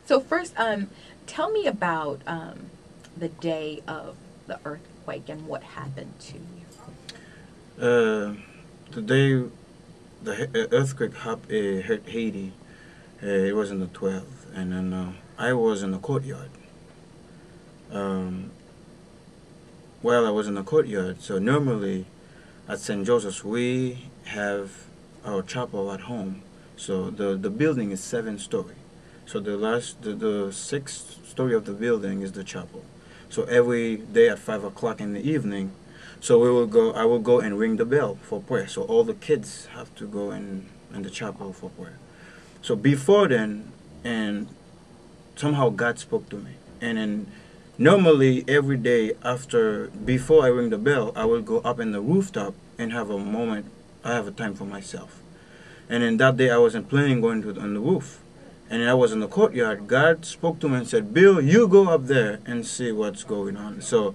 So first, tell me about the day of the earthquake and what happened to you. Uh, the day earthquake hit Haiti, it was in the 12th, and then I was in the courtyard. Um, while I was in the courtyard, so normally at St. Joseph's we have our chapel at home. So the building is 7 story. So the sixth story of the building is the chapel. So every day at 5 o'clock in the evening, so we will go. I will go and ring the bell for prayer. So all the kids have to go in the chapel for prayer. So before then, and somehow God spoke to me. And then normally every day after before I ring the bell, I will go up in the rooftop and have a moment. I have a time for myself. And then that day I wasn't planning going on the roof. And I was in the courtyard. God spoke to me and said, "Bill, you go up there and see what's going on." So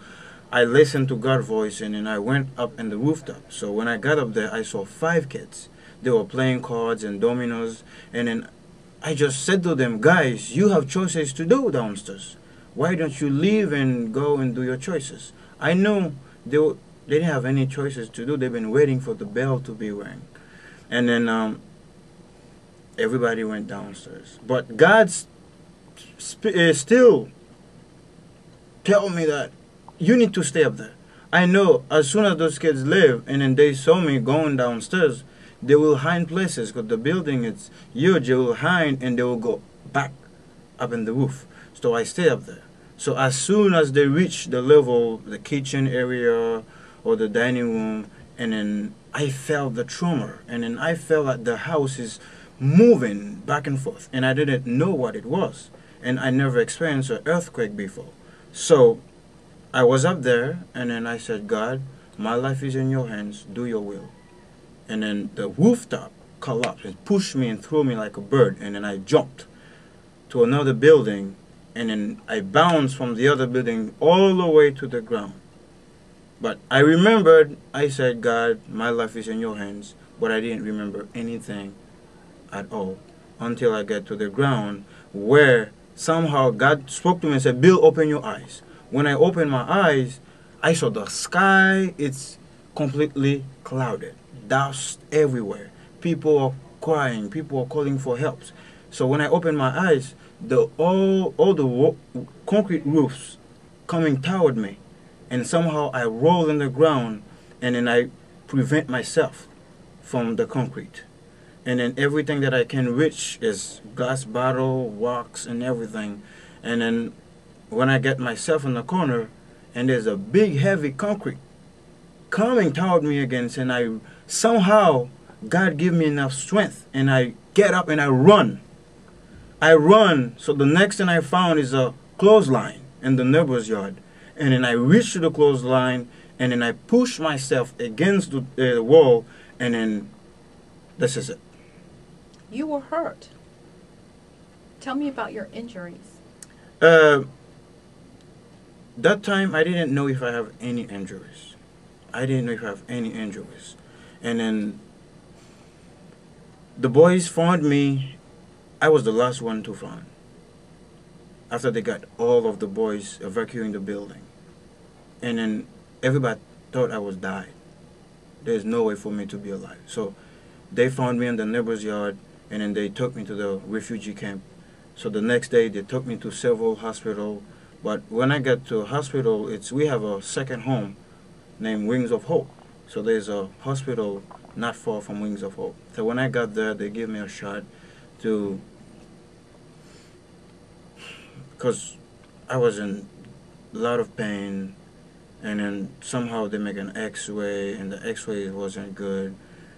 I listened to God's voice and then I went up in the rooftop. So when I got up there, I saw 5 kids. They were playing cards and dominoes. And then I just said to them, "Guys, you have choices to do downstairs. Why don't you leave and go and do your choices?" I know they didn't have any choices to do. They've been waiting for the bell to be rang. And then everybody went downstairs. But God still tell me that you need to stay up there. I know as soon as those kids leave and then they saw me going downstairs, they will hide places because the building is huge. They will hide and they will go back up in the roof. So I stay up there. So as soon as they reach the level, the kitchen area or the dining room, and then I felt the tremor, and then I felt that the house is moving back and forth, and I didn't know what it was, and I never experienced an earthquake before. So I was up there, and then I said, "God, my life is in your hands. Do your will." And then the rooftop collapsed and pushed me and threw me like a bird, and then I jumped to another building, and then I bounced from the other building all the way to the ground. But I remembered, I said, "God, my life is in your hands," but I didn't remember anything at all until I get to the ground where somehow God spoke to me and said, "Bill, open your eyes." When I opened my eyes, I saw the sky, it's completely clouded, dust everywhere. People are crying, people are calling for help. So when I opened my eyes, all the concrete roofs coming toward me, and somehow I roll in the ground, and then I prevent myself from the concrete. And then everything that I can reach is glass bottle, rocks, and everything. And then when I get myself in the corner, and there's a big heavy concrete coming toward me again, and I somehow God give me enough strength, and I get up and I run. I run. So the next thing I found is a clothesline in the neighbor's yard. And then I reach to the clothesline, and then I push myself against the wall, and then this is it. You were hurt. Tell me about your injuries. Uh, that time I didn't know if I have any injuries. I didn't know if I have any injuries. And then the boys found me. I was the last one to find. After they got all of the boys evacuating the building. And then everybody thought I was died. There's no way for me to be alive. So they found me in the neighbor's yard, and then they took me to the refugee camp. So the next day they took me to several hospitals. But when I got to a hospital, we have a second home named Wings of Hope. So there's a hospital not far from Wings of Hope. So when I got there, they gave me a shot to, because I was in a lot of pain, and then somehow they make an x-ray, and the x-ray wasn't good.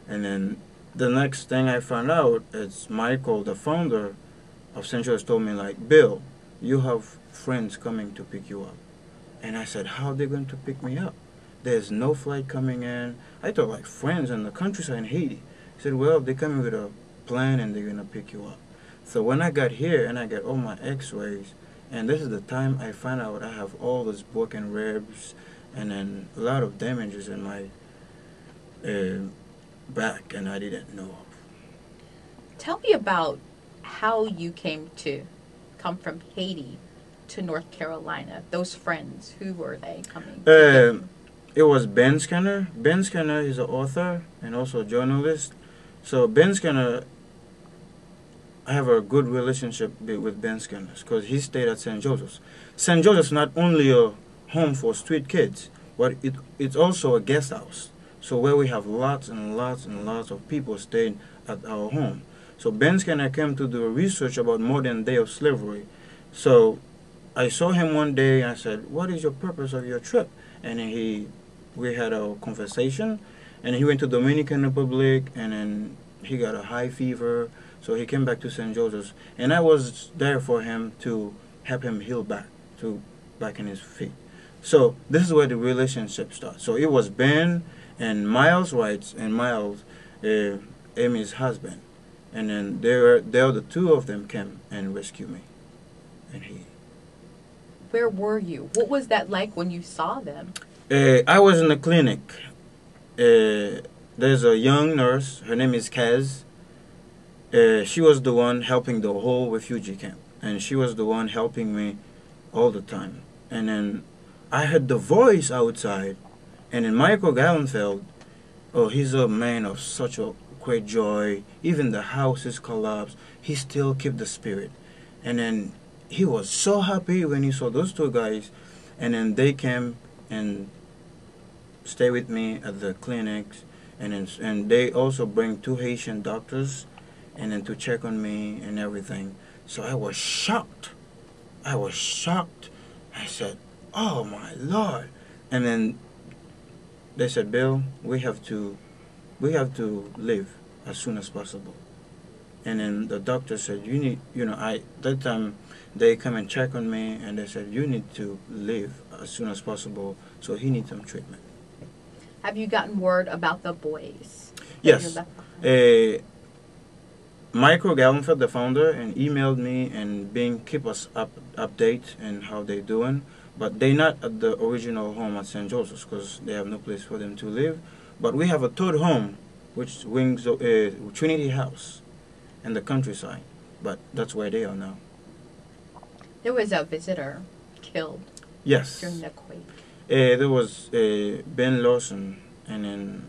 And then the next thing I found out is Michael, the founder of Central, told me, like, "Bill, you have friends coming to pick you up." And I said, "How are they going to pick me up? There's no flight coming in." I thought, like, friends in the countryside in Haiti. He said, "Well, they're coming with a plane and they're going to pick you up." So when I got here and I got all my x-rays, and this is the time I found out I have all those broken ribs and then a lot of damages in my back, and I didn't know of. Tell me about how you came to. come from Haiti to North Carolina? Those friends, who were they coming to get Uh, you? it was Ben Skinner. Ben Skinner is an author and also a journalist. So Ben Skinner, I have a good relationship with Ben Skinner because he stayed at St. Joseph's. St. Joseph's not only a home for street kids, but it's also a guest house. So where we have lots and lots and lots of people staying at our home. So Ben Skinner came to do research about modern day of slavery. So I saw him one day and I said, "What is your purpose of your trip?" And we had a conversation, and he went to Dominican Republic, and then he got a high fever, so he came back to St. Joseph's, and I was there for him to help him heal back in his feet. So this is where the relationship starts. So it was Ben and Miles Wright, and Miles, Amy's husband, and then there the two of them came and rescued me, and he. Where were you? What was that like when you saw them? I was in the clinic. There's a young nurse. Her name is Kaz. She was the one helping the whole refugee camp, and she was the one helping me all the time. And then I heard the voice outside, and then Michael Gallenfeld, oh, he's a man of such a great joy. Even the house is collapsed, he still kept the spirit. And then he was so happy when he saw those two guys, and then they came and stay with me at the clinics, and they also bring two Haitian doctors, and then to check on me and everything. So I was shocked. I was shocked. I said, "Oh my Lord!" And then they said, "Bill, we have to leave as soon as possible." And then the doctor said, "You need, that time they come and check on me, and they said, you need to leave as soon as possible, so he needs some treatment." Have you gotten word about the boys? Yes. Michael Gallenfeld, the founder, and emailed me and keep us update and how they doing. But they're not at the original home at St. Joseph's because they have no place for them to live. But we have a third home, which wings Trinity House in the countryside. But that's where they are now. There was a visitor killed Yes. during the quake. There was Ben Lawson, and then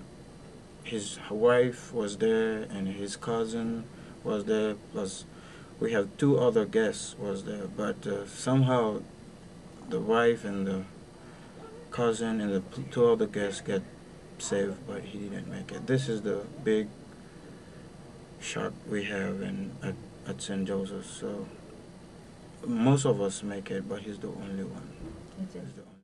his wife was there, and his cousin was there. Plus, we have two other guests was there. But somehow, the wife and the cousin and the two other guests get saved, but he didn't make it. This is the big shock we have at St. Joseph's. So most of us make it, but he's the only one. Is it? He's the only